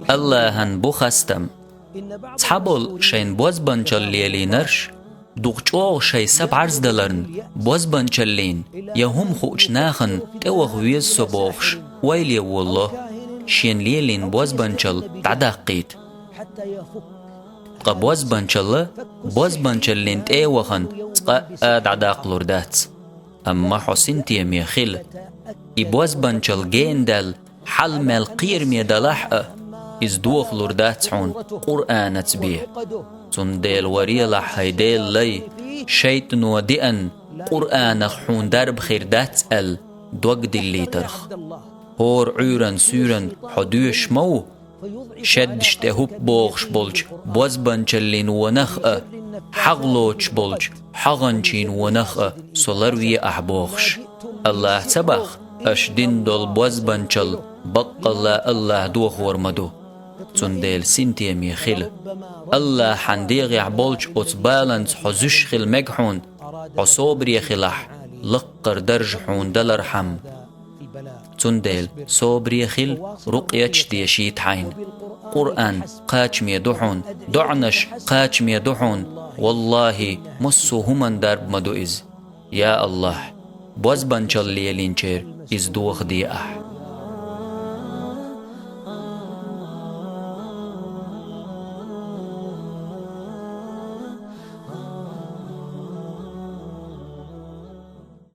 اللهن بخستم صحابل شين بوز بنشل ليلي نرش دوغچو شي سب عرض دلرن بوز بنشلين يهم خوش ناخن توغ ويز صبوخش ويلي والله شين ليلين بوز بنشل تعداقيت قبوز بنشل بوز بنشلين توغن آد عداق لردات أما حسين تيمي خيل إبوز بنشل جيندل حل مالقير ميدلح إزدوخ لردات حون قرآن تبيه تنديل وريلا حيديل لي شيط نودئن قرآن حون درب خير دات دوغد اللي ترخ هور عورن سورن حدوش مو شدش تهوب بوغش بولج بوز بنشلين ونخ حغلوش بولج حغنشين ونخ سولروي أحبوغش الله تبخ أشدين دول بوز بنشل بقى الله دوخ ورمدو تنديل سنتي ميخيل الله حنديغي عبولج أتبالنس حزوش خيل مجحون عصوبري خلح لقر درج حون دلرحم تنديل صوبري خيل رقيتش ديشيت حين قرآن قاچ ميدحون دعنش قاچ ميدحون والله مسو همن درب مدو إز يا الله بوز بنشل ليلين چير إز دوخ دي